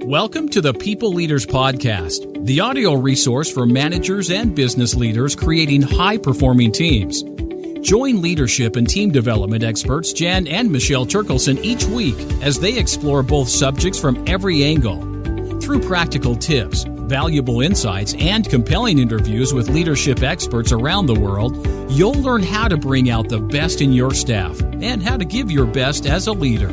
Welcome to the People Leaders Podcast, the audio resource for managers and business leaders creating high-performing teams. Join leadership and team development experts Jan and Michelle Turkelson each week as they explore both subjects from every angle. Through practical tips, valuable insights, and compelling interviews with leadership experts around the world, you'll learn how to bring out the best in your staff and how to give your best as a leader.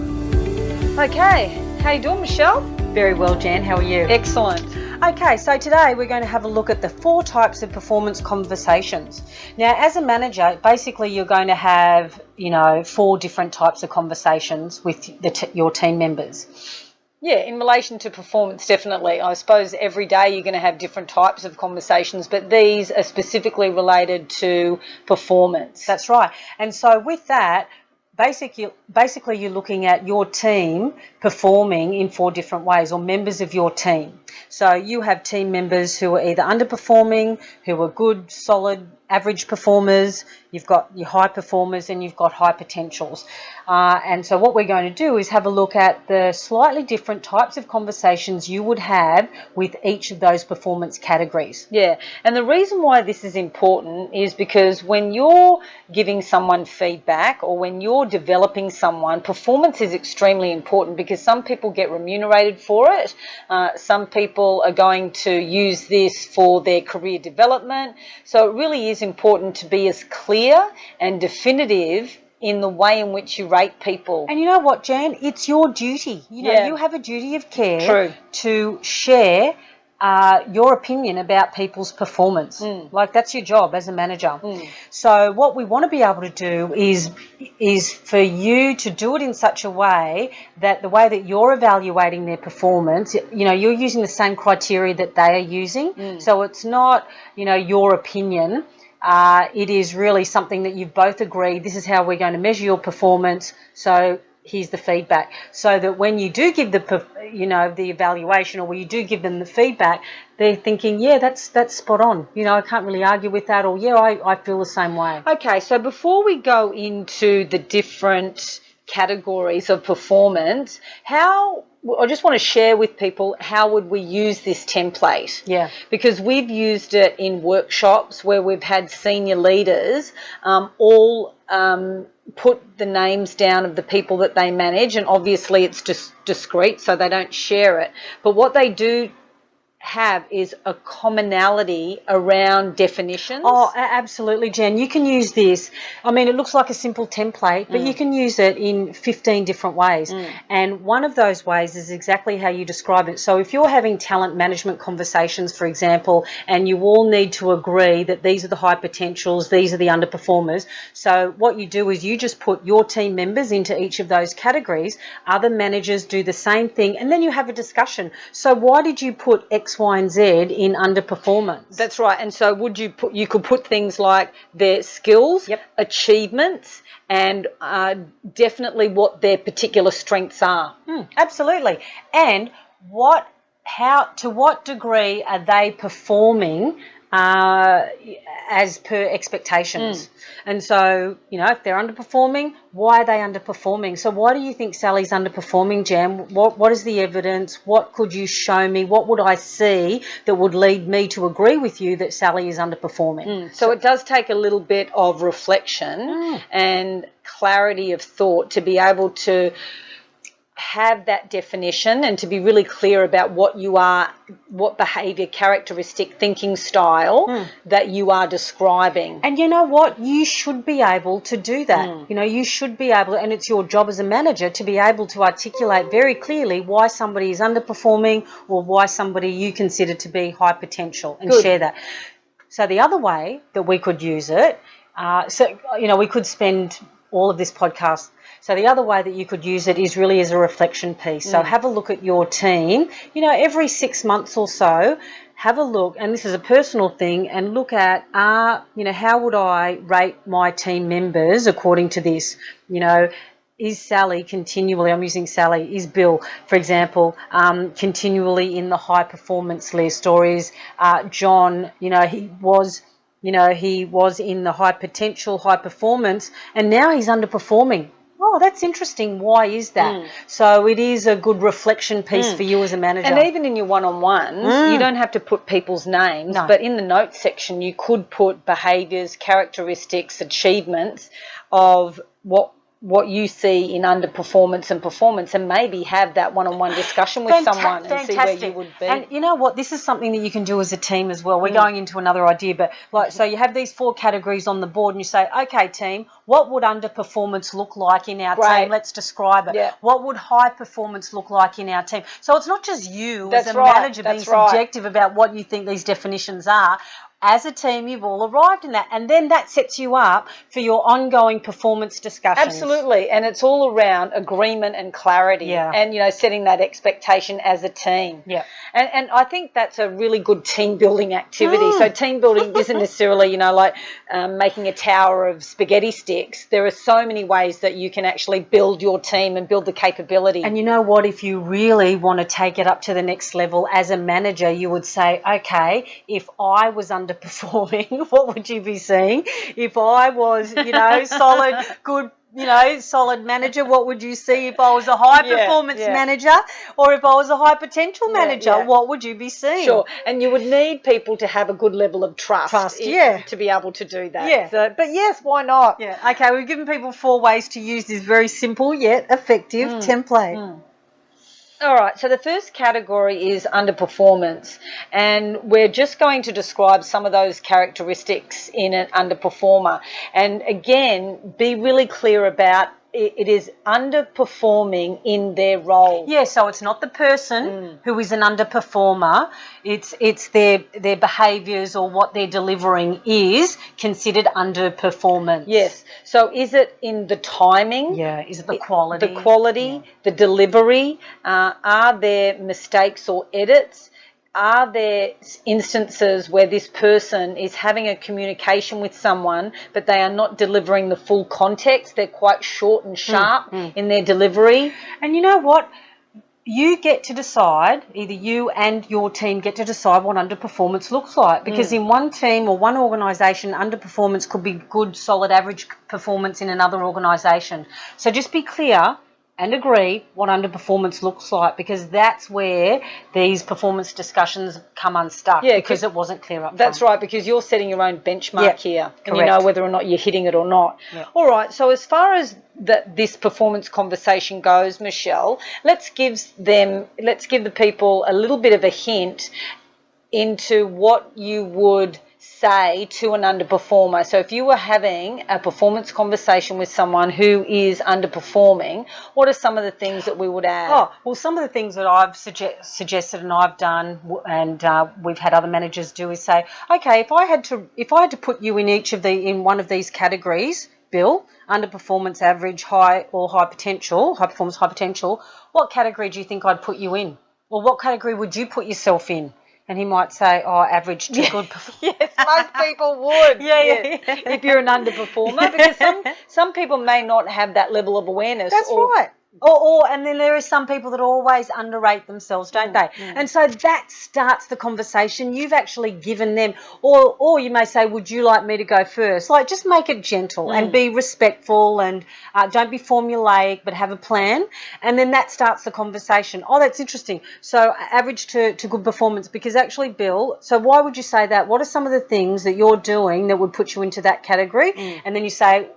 Okay, how you doing, Michelle? Very well, Jan. How are you? Excellent. Okay, so today we're going to have a look at the 4 types of performance conversations. Now, as a manager, basically you're going to have, 4 different types of conversations with your team members. Yeah, in relation to performance, definitely. I suppose every day you're going to have different types of conversations, but these are specifically related to performance. That's right. And so with that, basically you're looking at your team performing in 4 different ways, or members of your team. So you have team members who are either underperforming, who are good, solid, average performers, you've got your high performers, and you've got high potentials. And so what we're going to do is have a look at the slightly different types of conversations you would have with each of those performance categories. Yeah, and the reason why this is important is because when you're giving someone feedback or when you're developing someone, performance is extremely important because some people get remunerated for it. Some people are going to use this for their career development. So it really is important to be as clear and definitive in the way in which you rate people. And you know what, Jan? It's your duty. You have a duty of care to share your opinion about people's performance. Like, that's your job as a manager. So what we want to be able to do is for you to do it in such a way that the way that you're evaluating their performance, you're using the same criteria that they are using. So it's not, your opinion. It is really something that you've both agreed, this is how we're going to measure your performance, so here's the feedback. So that when you do give the evaluation, or when you do give them the feedback, they're thinking, yeah, that's spot on. I can't really argue with that, or yeah, I feel the same way. Okay, so before we go into the different categories of performance, I just want to share with people how would we use this template. Yeah. Because we've used it in workshops where we've had senior leaders all put the names down of the people that they manage, and obviously it's just discreet, so they don't share it. But what they do have is a commonality around definitions. Oh, absolutely, Jen. You can use this. I mean, it looks like a simple template, but you can use it in 15 different ways. And one of those ways is exactly how you describe it. So if you're having talent management conversations, for example, and you all need to agree that these are the high potentials, these are the underperformers. So what you do is you just put your team members into each of those categories. Other managers do the same thing, and then you have a discussion. So why did you put X, Y, and Z in underperformance? That's right. And so you could put things like their skills, achievements, and definitely what their particular strengths are. Absolutely. And to what degree are they performing as per expectations? And so, if they're underperforming, why are they underperforming? So why do you think Sally's underperforming, Jan? What is the evidence? What could you show me? What would I see that would lead me to agree with you that Sally is underperforming? So it does take a little bit of reflection and clarity of thought to be able to have that definition and to be really clear about what behaviour, characteristic, thinking style that you are describing. And you know what? You should be able to do that. You should be able, and it's your job as a manager to be able to articulate very clearly why somebody is underperforming or why somebody you consider to be high potential, and share that. So the other way that we could use it, we could spend all of this podcast. So the other way that you could use it is really as a reflection piece. So have a look at your team, every 6 months or so, have a look, and this is a personal thing, and look at, how would I rate my team members according to this? Is Sally continually, I'm using Sally, is Bill, for example, continually in the high performance list, or is John, he was in the high potential, high performance, and now he's underperforming. Oh, that's interesting. Why is that? So it is a good reflection piece for you as a manager. And even in your one-on-ones, you don't have to put people's names, but in the notes section, you could put behaviours, characteristics, achievements of what you see in underperformance and performance, and maybe have that one-on-one discussion with someone and see where you would be. And you know what? This is something that you can do as a team as well. We're going into another idea, but so you have these 4 categories on the board and you say, okay, team, what would underperformance look like in our team? Let's describe it. Yeah. What would high performance look like in our team? So it's not just you as a manager being subjective about what you think these definitions are. As a team, you've all arrived in that. And then that sets you up for your ongoing performance discussions. Absolutely. And it's all around agreement and clarity and, setting that expectation as a team. Yeah. And I think that's a really good team building activity. So team building isn't necessarily, like making a tower of spaghetti sticks. There are so many ways that you can actually build your team and build the capability. And you know what? If you really want to take it up to the next level as a manager, you would say, okay, if I was underperforming, what would you be seeing? If I was, solid, good, solid manager, what would you see? If I was a high performance manager, or if I was a high potential manager, what would you be seeing? Sure. And you would need people to have a good level of trust to be able to do that. Yeah. So, but yes, why not? Yeah. Okay, we've given people 4 ways to use this very simple yet effective template. All right, so the first category is underperformance, and we're just going to describe some of those characteristics in an underperformer. And again, be really clear about it is underperforming in their role. Yeah, so it's not the person who is an underperformer. It's their behaviours or what they're delivering is considered underperformance. Yes. So is it in the timing? Yeah. Is it the quality? The quality, the delivery. Are there mistakes or edits? Are there instances where this person is having a communication with someone but they are not delivering the full context? They're quite short and sharp in their delivery. And you know what? You get to decide, either you and your team get to decide what underperformance looks like, because in one team or one organisation, underperformance could be good, solid, average performance in another organisation. So just be clear and agree what underperformance looks like, because that's where these performance discussions come unstuck, because it wasn't clear up front. That's right, because you're setting your own benchmark here, and you know whether or not you're hitting it or not. Yep. All right, so as far as this performance conversation goes, Michelle, let's give the people a little bit of a hint into what you would say to an underperformer. So if you were having a performance conversation with someone who is underperforming, what are some of the things that we would add? Oh, well, some of the things that I've suggested and I've done, and we've had other managers do, is say, okay, if I had to put you in one of these categories, Bill, underperformance, average, high, or high potential, high performance, high potential, what category do you think I'd put you in? Or what category would you put yourself in? And he might say, average to good performance. Yes, most people would. If you're an underperformer, because some people may not have that level of awareness. That's right. And then there are some people that always underrate themselves, don't they? And so that starts the conversation. You've actually given them, or you may say, would you like me to go first? Like, just make it gentle and be respectful, and don't be formulaic, but have a plan. And then that starts the conversation. Oh, that's interesting. So average to good performance, because actually, Bill, so why would you say that? What are some of the things that you're doing that would put you into that category? And then you say,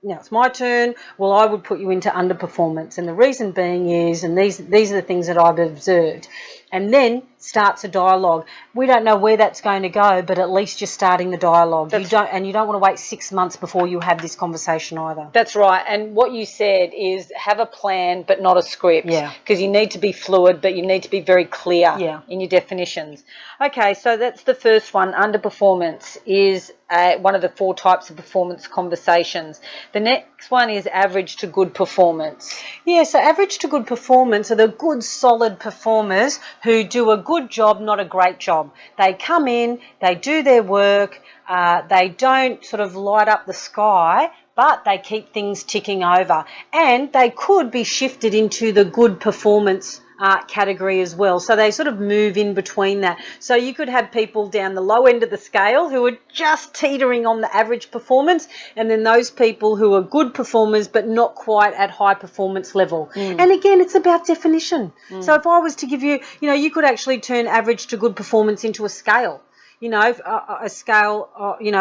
now it's my turn. Well, I would put you into underperformance, and the reason being is, and these are the things that I've observed. And then starts a dialogue. We don't know where that's going to go, but at least you're starting the dialogue. You don't want to wait 6 months before you have this conversation either. That's right. And what you said is have a plan, but not a script. Yeah. Because you need to be fluid, but you need to be very clear in your definitions. Okay, so that's the first one. Underperformance is one of the 4 types of performance conversations. The next one is average to good performance. Yeah, so average to good performance are the good, solid performers who do a good job, not a great job. They come in, they do their work, they don't sort of light up the sky, but they keep things ticking over, and they could be shifted into the good performance category as well. So they sort of move in between that. So you could have people down the low end of the scale who are just teetering on the average performance, and then those people who are good performers but not quite at high performance level. And again, it's about definition. So if I was to give you, you could actually turn average to good performance into a scale. A scale,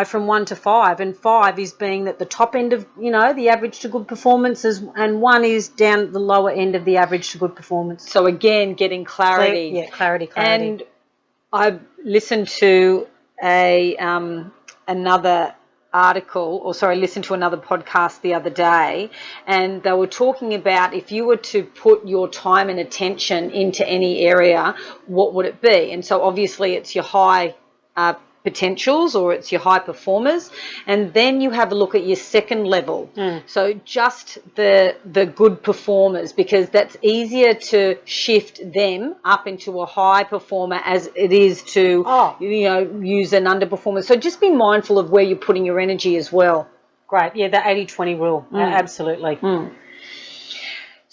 from 1 to 5, and 5 is being at the top end of, the average to good performances, and 1 is down at the lower end of the average to good performance. So again, getting clarity. Clarity. And I listened to another podcast the other day, and they were talking about if you were to put your time and attention into any area, what would it be? And so obviously it's your high potentials, or it's your high performers, and then you have a look at your second level. So just the good performers, because that's easier to shift them up into a high performer as it is to use an underperformer. So just be mindful of where you're putting your energy as well. Great. Yeah, the 80-20 rule. Absolutely.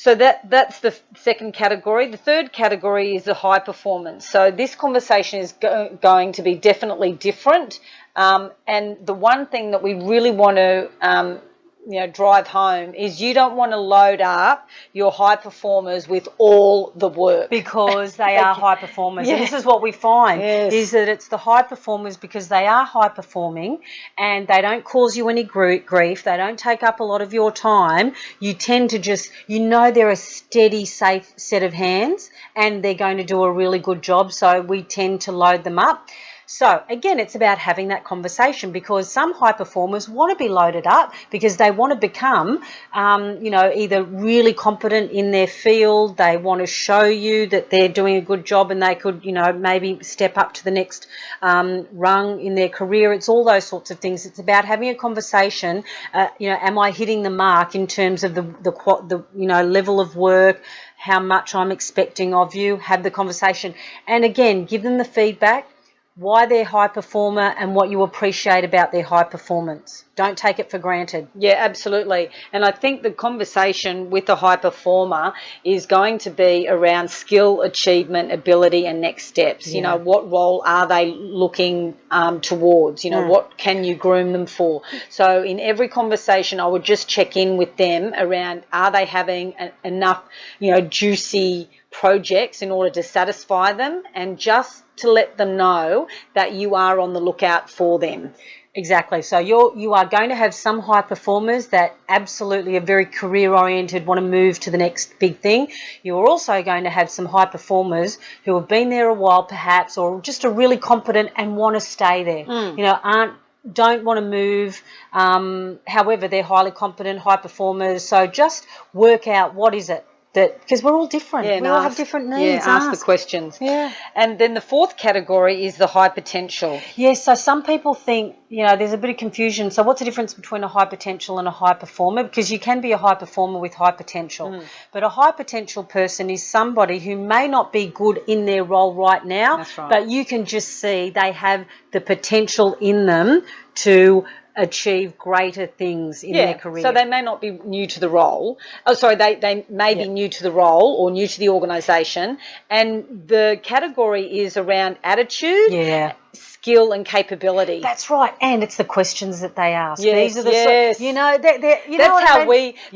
So that's the second category. The third category is the high performance. So this conversation is going to be definitely different. And the one thing that we really want to drive home is you don't want to load up your high performers with all the work. Because they are high performers. And this is what we find, is that it's the high performers because they are high performing and they don't cause you any grief. They don't take up a lot of your time. You tend to just, they're a steady, safe set of hands and they're going to do a really good job. So we tend to load them up. So, again, it's about having that conversation, because some high performers want to be loaded up because they want to become, either really competent in their field, they want to show you that they're doing a good job and they could, maybe step up to the next rung in their career. It's all those sorts of things. It's about having a conversation, am I hitting the mark in terms of the level of work, how much I'm expecting of you, have the conversation. And, again, give them the feedback, why they're high performer and what you appreciate about their high performance. Don't take it for granted. Yeah, absolutely. And I think the conversation with a high performer is going to be around skill, achievement, ability and next steps. Yeah. What role are they looking towards? What can you groom them for? So in every conversation, I would just check in with them around, are they having enough, juicy projects in order to satisfy them, and just to let them know that you are on the lookout for them. Exactly. So you are going to have some high performers that absolutely are very career oriented, want to move to the next big thing. You're also going to have some high performers who have been there a while perhaps, or just are really competent and want to stay there. Don't want to move. However, they're highly competent, high performers. So just work out what is it. Because we're all different. We all have different needs. Ask the questions. Yeah. And then the fourth category is the high potential. Yes, so some people think, there's a bit of confusion. So what's the difference between a high potential and a high performer? Because you can be a high performer with high potential. But a high potential person is somebody who may not be good in their role right now, That's right. But you can just see they have the potential in them to achieve greater things in their career. So they may not be new to the role. They may be new to the role or new to the organisation. And the category is around attitude, skill and capability. That's right. And it's the questions that they ask. Yes, These are the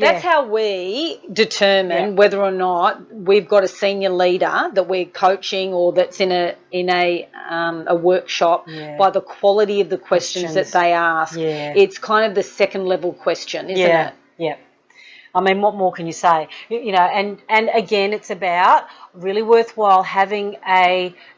that's how we determine whether or not we've got a senior leader that we're coaching or that's in a workshop by the quality of the questions that they ask. Yeah. It's kind of the second level question, isn't it? Yeah. I mean, what more can you say? And again, it's about really worthwhile having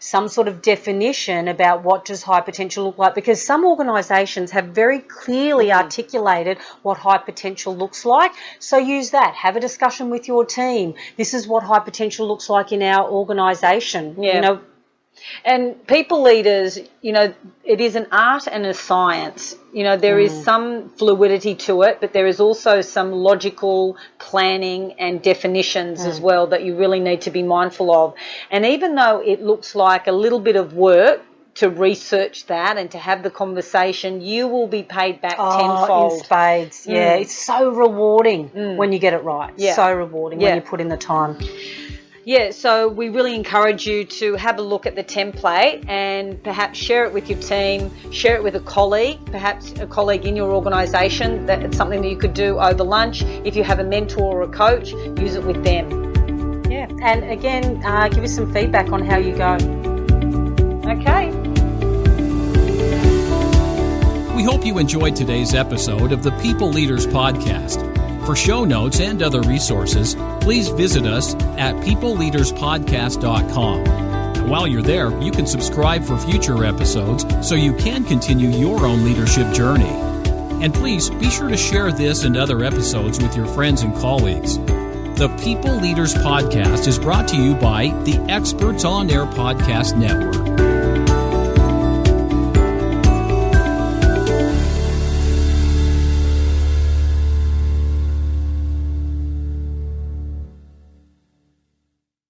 some sort of definition about what does high potential look like, because some organisations have very clearly articulated what high potential looks like. So use that. Have a discussion with your team. This is what high potential looks like in our organisation. Yeah. And people leaders, it is an art and a science. There is some fluidity to it, but there is also some logical planning and definitions as well that you really need to be mindful of. And even though it looks like a little bit of work to research that and to have the conversation, you will be paid back tenfold. In spades. Yeah, it's so rewarding when you get it right. Yeah. So rewarding when you put in the time. Yeah, so we really encourage you to have a look at the template and perhaps share it with your team, share it with a colleague, perhaps a colleague in your organisation. That it's something that you could do over lunch. If you have a mentor or a coach, use it with them. Yeah, and again, give us some feedback on how you go. Okay. We hope you enjoyed today's episode of the People Leaders Podcast. For show notes and other resources, please visit us at peopleleaderspodcast.com. And while you're there, you can subscribe for future episodes so you can continue your own leadership journey. And please be sure to share this and other episodes with your friends and colleagues. The People Leaders Podcast is brought to you by the Experts on Air Podcast Network.